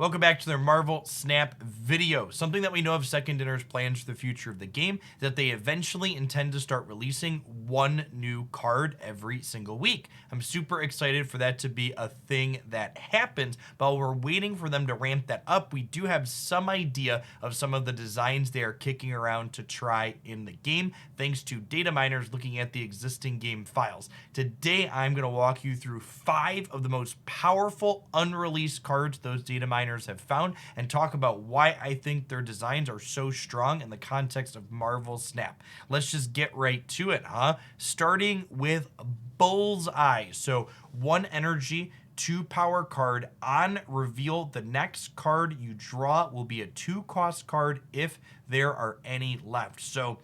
Welcome back to their Marvel Snap video. Something that we know of Second Dinner's plans for the future of the game is that they eventually intend to start releasing one new card every single week. I'm super excited for that to be a thing that happens, but while we're waiting for them to ramp that up, we do have some idea of some of the designs they are kicking around to try in the game, thanks to data miners looking at the existing game files. Today, I'm going to walk you through 5 of the most powerful unreleased cards those data miners have found and talk about why I think their designs are so strong in the context of Marvel Snap. Let's just get right to it, huh? Starting with Bullseye. So 1 energy, 2 power card. On reveal, the next card you draw will be a 2-cost card if there are any left. So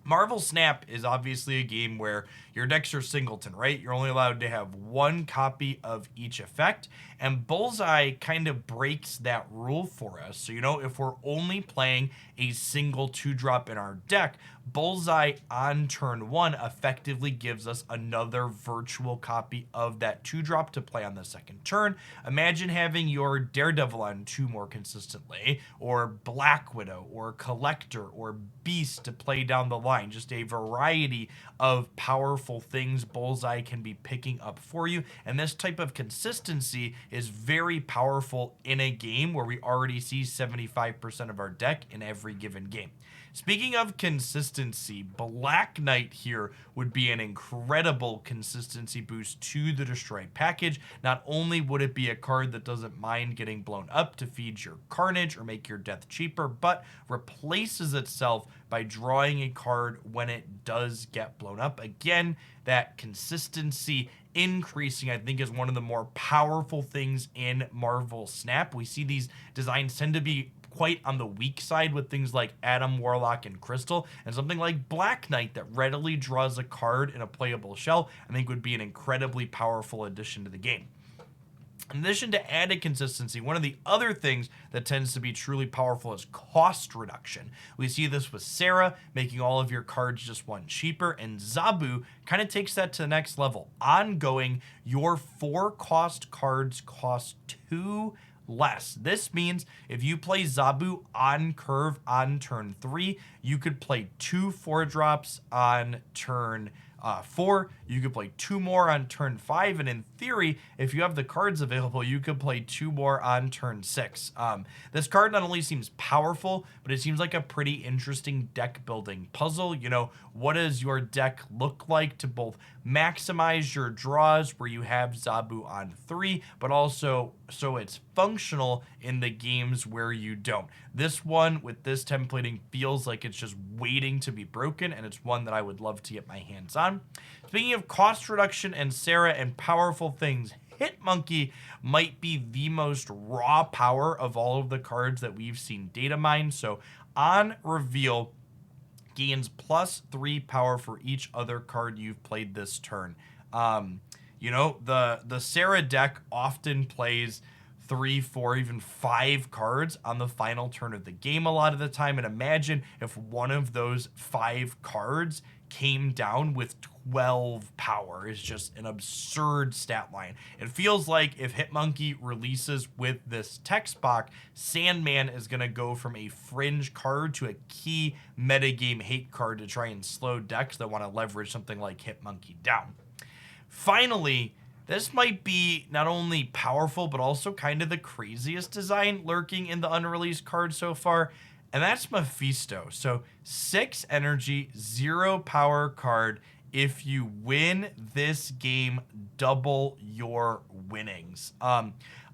Marvel Snap is obviously a game where your decks are singleton, right? You're only allowed to have 1 copy of each effect, and Bullseye kind of breaks that rule for us. So, if we're only playing a single 2-drop in our deck, Bullseye on turn 1 effectively gives us another virtual copy of that 2-drop to play on the second turn. Imagine having your Daredevil on 2 more consistently, or Black Widow, or Collector, or Beast to play down the line. Just a variety of powerful things Bullseye can be picking up for you, and this type of consistency is very powerful in a game where we already see 75% of our deck in every given game. Speaking of consistency, Black Knight here would be an incredible consistency boost to the Destroy package. Not only would it be a card that doesn't mind getting blown up to feed your Carnage or make your death cheaper, but replaces itself by drawing a card when it does get blown up. Again, that consistency increasing, I think, is one of the more powerful things in Marvel Snap. We see these designs tend to be quite on the weak side with things like Adam Warlock and Crystal, and something like Black Knight that readily draws a card in a playable shell, I think would be an incredibly powerful addition to the game. In addition to added consistency, one of the other things that tends to be truly powerful is cost reduction. We see this with Sarah, making all of your cards just 1 cheaper, and Zabu kind of takes that to the next level. Ongoing, your 4-cost cards cost 2 less. This means if you play Zabu on curve on turn 3, you could play 2 4-drops on turn 4. You could play 2 more on turn 5, and in theory, if you have the cards available, you could play 2 more on turn 6. This card not only seems powerful, but it seems like a pretty interesting deck building puzzle. What does your deck look like to both maximize your draws where you have Zabu on 3, but also so it's functional in the games where you don't. This one with this templating feels like it's just waiting to be broken, and it's one that I would love to get my hands on. Speaking of cost reduction and Sarah and powerful things, Hitmonkey might be the most raw power of all of the cards that we've seen data mine. So on reveal, gains +3 power for each other card you've played this turn. The Sarah deck often plays 3, 4, even 5 cards on the final turn of the game a lot of the time. And imagine if one of those 5 cards came down with 12 power. Is just an absurd stat line. It feels like if Hitmonkey releases with this text box, Sandman is going to go from a fringe card to a key metagame hate card to try and slow decks that want to leverage something like Hitmonkey down. Finally, this might be not only powerful, but also kind of the craziest design lurking in the unreleased card so far, and that's Mephisto. So 6 energy, 0 power card. If you win this game, double your winnings.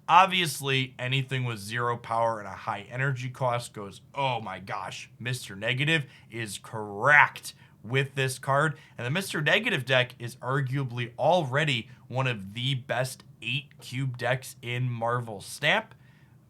Obviously, anything with 0 power and a high energy cost goes, oh my gosh, Mr. Negative is correct with this card. And the Mr. Negative deck is arguably already one of the best 8 cube decks in Marvel Snap.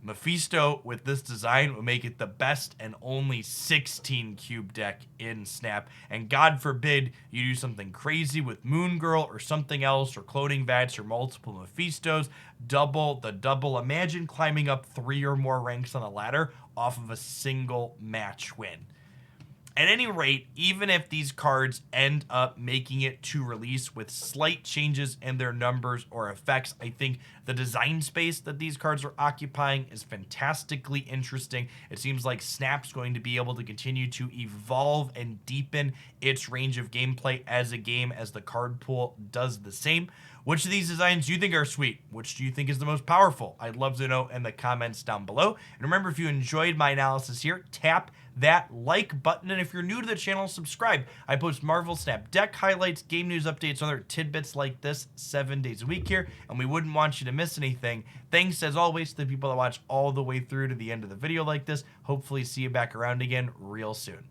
Mephisto with this design will make it the best and only 16 cube deck in Snap. And God forbid you do something crazy with Moon Girl or something else, or cloning Vats or multiple Mephistos. Double the double. Imagine climbing up 3 or more ranks on the ladder off of a single match win. At any rate, even if these cards end up making it to release with slight changes in their numbers or effects, I think the design space that these cards are occupying is fantastically interesting. It seems like Snap's going to be able to continue to evolve and deepen its range of gameplay as a game as the card pool does the same. Which of these designs do you think are sweet? Which do you think is the most powerful? I'd love to know in the comments down below. And remember, if you enjoyed my analysis here, tap that like button. And if you're new to the channel, subscribe. I post Marvel Snap deck highlights, game news updates, and other tidbits like this 7 days a week here, and we wouldn't want you to miss anything. Thanks, as always, to the people that watch all the way through to the end of the video like this. Hopefully see you back around again real soon.